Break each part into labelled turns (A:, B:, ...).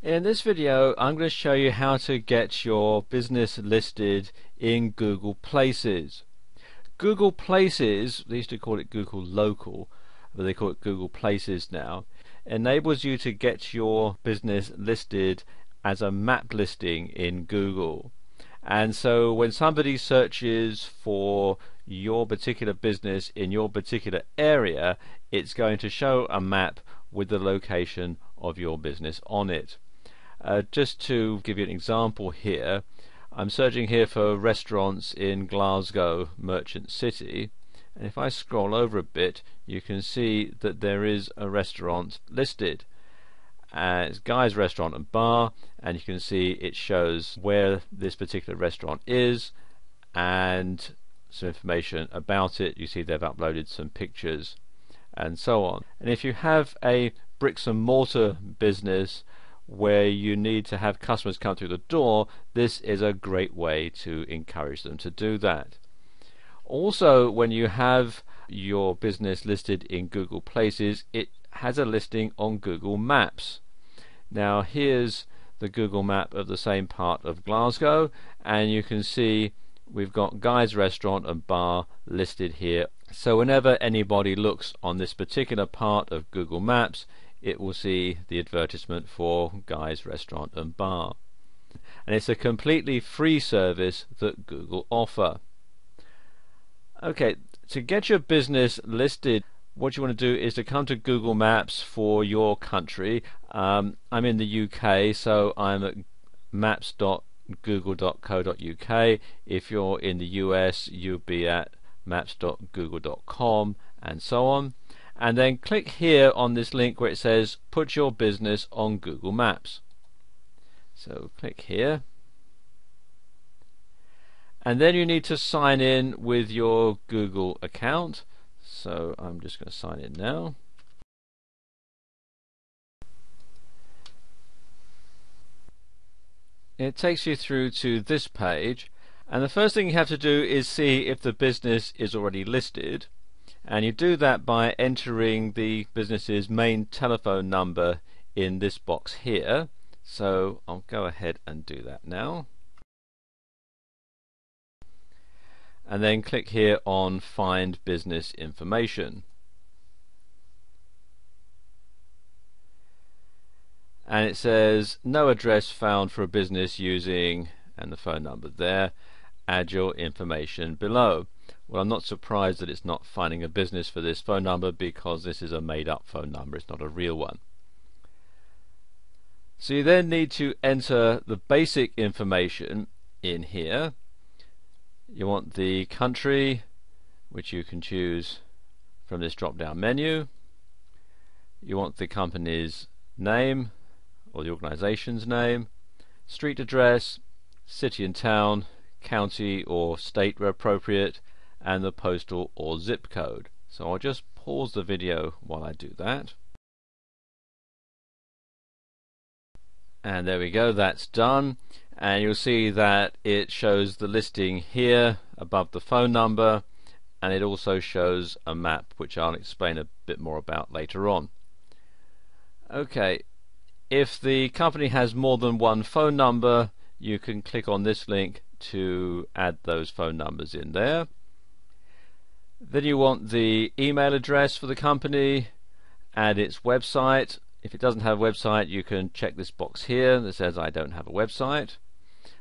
A: In this video, I'm going to show you how to get your business listed in Google Places. Google Places, they used to call it Google Local, but they call it Google Places now, enables you to get your business listed as a map listing in Google. And so when somebody searches for your particular business in your particular area, it's going to show a map with the location of your business on it. Just to give you an example here, I'm searching here for restaurants in Glasgow Merchant City, and if I scroll over a bit you can see that there is a restaurant listed. It's Guy's Restaurant and Bar, and you can see it shows where this particular restaurant is and some information about it. You see they've uploaded some pictures and so on. And if you have a bricks and mortar business where you need to have customers come through the door, this is a great way to encourage them to do that. Also, when you have your business listed in Google Places, it has a listing on Google Maps. Now here's the Google map of the same part of Glasgow, and you can see we've got Guy's Restaurant and Bar listed here. So whenever anybody looks on this particular part of Google Maps, it will see the advertisement for Guy's Restaurant and Bar. And it's a completely free service that Google offer. Okay, to get your business listed, what you want to do is to come to Google Maps for your country. I'm in the UK, so I'm at maps.google.co.uk. If you're in the US, you'll be at maps.google.com and so on. And then click here on this link where it says put your business on Google Maps. So click here, and then you need to sign in with your Google account. So I'm just going to sign in now. It takes you through to this page, and the first thing you have to do is see if the business is already listed. And you do that by entering the business's main telephone number in this box here. So I'll go ahead and do that now. And then click here on Find Business Information. And it says no address found for a business using, and the phone number there. Add your information below. Well, I'm not surprised that it's not finding a business for this phone number, because this is a made-up phone number, it's not a real one. So you then need to enter the basic information in here. You want the country, which you can choose from this drop-down menu. You want the company's name or the organization's name, street address, city and town, county or state where appropriate, and the postal or zip code. So I'll just pause the video while I do that. And there we go, that's done. And you'll see that it shows the listing here above the phone number, and it also shows a map, which I'll explain a bit more about later on. Okay, if the company has more than one phone number, you can click on this link to add those phone numbers in there. Then you want the email address for the company and its website. If it doesn't have a website, you can check this box here that says I don't have a website.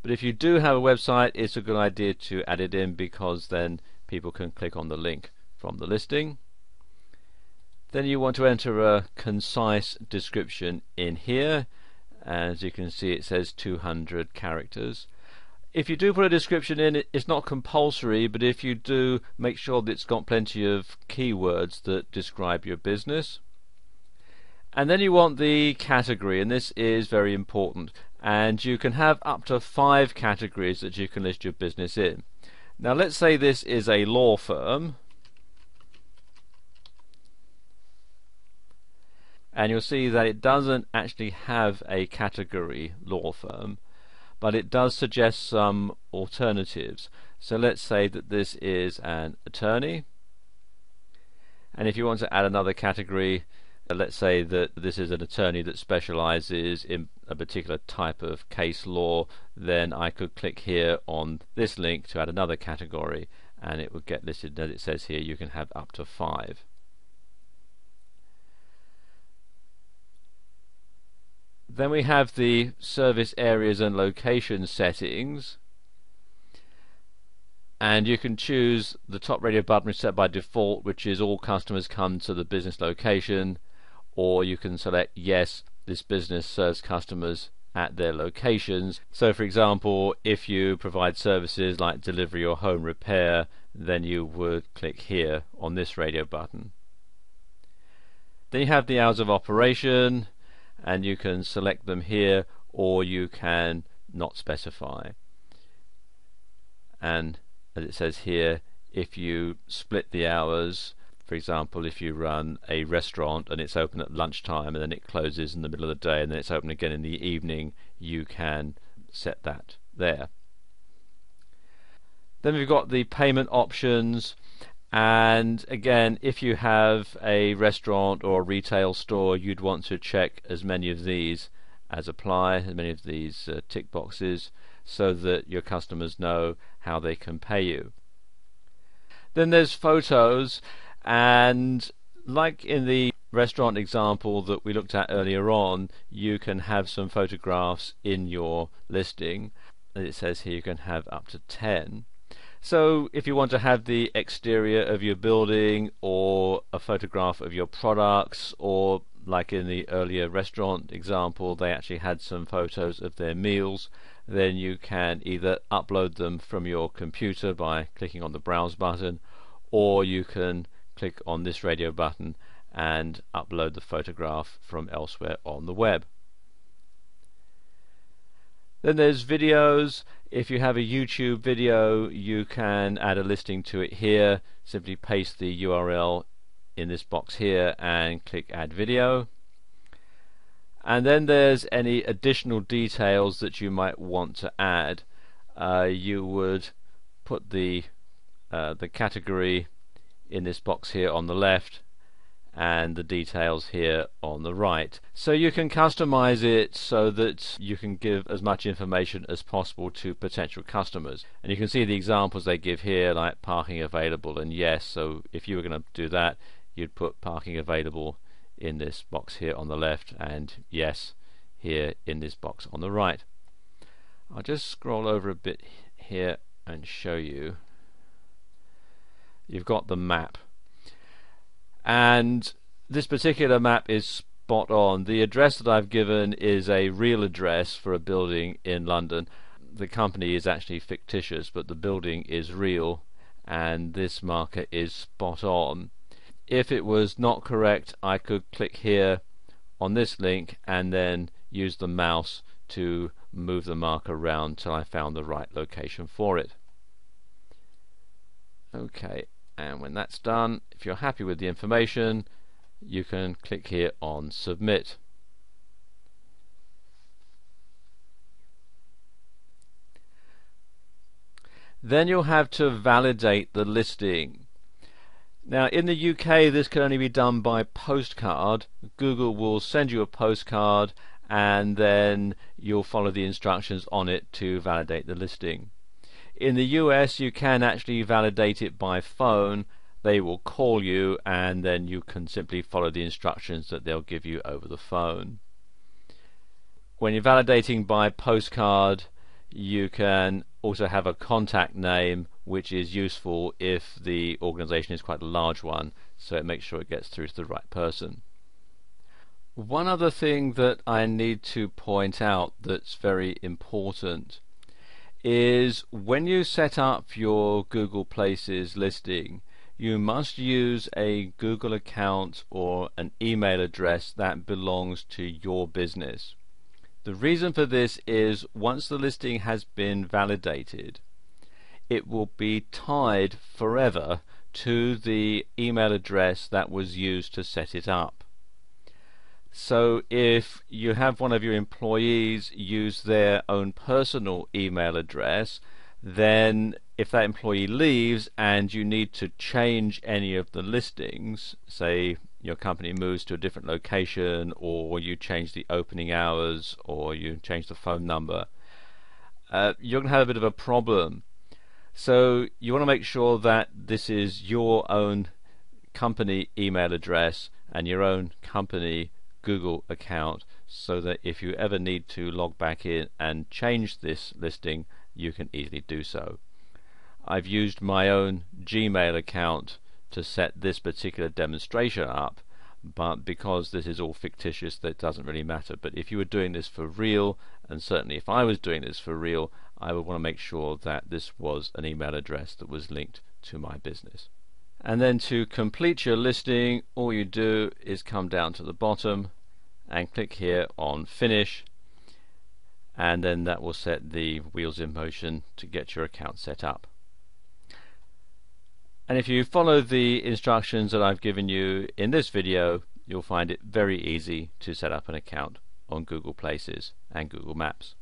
A: But if you do have a website, it's a good idea to add it in, because then people can click on the link from the listing. Then you want to enter a concise description in here. As you can see, it says 200 characters. If you do put a description in, it's not compulsory, but if you do, make sure that it's got plenty of keywords that describe your business. And then you want the category, and this is very important, and you can have up to 5 categories that you can list your business in. Now let's say this is a law firm, and you'll see that it doesn't actually have a category law firm, but it does suggest some alternatives. So let's say that this is an attorney, and if you want to add another category, let's say that this is an attorney that specializes in a particular type of case law, then I could click here on this link to add another category, and it would get listed. As it says here, you can have up to 5. Then we have the service areas and location settings, and you can choose the top radio button is set by default, which is all customers come to the business location, or you can select yes, this business serves customers at their locations. So for example, if you provide services like delivery or home repair, then you would click here on this radio button. Then you have the hours of operation, and you can select them here, or you can not specify. And as it says here, if you split the hours, for example, if you run a restaurant and it's open at lunchtime and then it closes in the middle of the day and then it's open again in the evening, you can set that there. Then we've got the payment options, and again, if you have a restaurant or a retail store, you'd want to check as many of these as apply, as many of these tick boxes, so that your customers know how they can pay you. Then there's photos, and like in the restaurant example that we looked at earlier on, you can have some photographs in your listing. As it says here, you can have up to 10. So if you want to have the exterior of your building, or a photograph of your products, or like in the earlier restaurant example, they actually had some photos of their meals, then you can either upload them from your computer by clicking on the browse button, or you can click on this radio button and upload the photograph from elsewhere on the web. Then there's videos. If you have a YouTube video, you can add a listing to it here. Simply paste the URL in this box here and click add video. And then there's any additional details that you might want to add. You would put the category in this box here on the left, and the details here on the right. So you can customize it so that you can give as much information as possible to potential customers. And you can see the examples they give here, like parking available and yes. So if you were going to do that, you'd put parking available in this box here on the left and yes here in this box on the right. I'll just scroll over a bit here and show you. You've got the map, and this particular map is spot on. The address that I've given is a real address for a building in London. The company is actually fictitious, but the building is real, and this marker is spot on. If it was not correct, I could click here on this link and then use the mouse to move the marker around till I found the right location for it. Okay, and when that's done, if you're happy with the information, you can click here on submit. Then you'll have to validate the listing. Now in the UK this can only be done by postcard. Google will send you a postcard and then you'll follow the instructions on it to validate the listing. In the US you can actually validate it by phone. They will call you and then you can simply follow the instructions that they'll give you over the phone. When you're validating by postcard, you can also have a contact name, which is useful if the organization is quite a large one, so it makes sure it gets through to the right person. One other thing that I need to point out that's very important is when you set up your Google Places listing, you must use a Google account or an email address that belongs to your business. The reason for this is once the listing has been validated, it will be tied forever to the email address that was used to set it up. So if you have one of your employees use their own personal email address, then if that employee leaves and you need to change any of the listings, say your company moves to a different location, or you change the opening hours, or you change the phone number, you're going to have a bit of a problem. So you want to make sure that this is your own company email address and your own company Google account, so that if you ever need to log back in and change this listing, you can easily do so. I've used my own Gmail account to set this particular demonstration up, but because this is all fictitious, that doesn't really matter. But if you were doing this for real, and certainly if I was doing this for real, I would want to make sure that this was an email address that was linked to my business. And then to complete your listing, all you do is come down to the bottom and click here on Finish, and then that will set the wheels in motion to get your account set up. And if you follow the instructions that I've given you in this video, you'll find it very easy to set up an account on Google Places and Google Maps.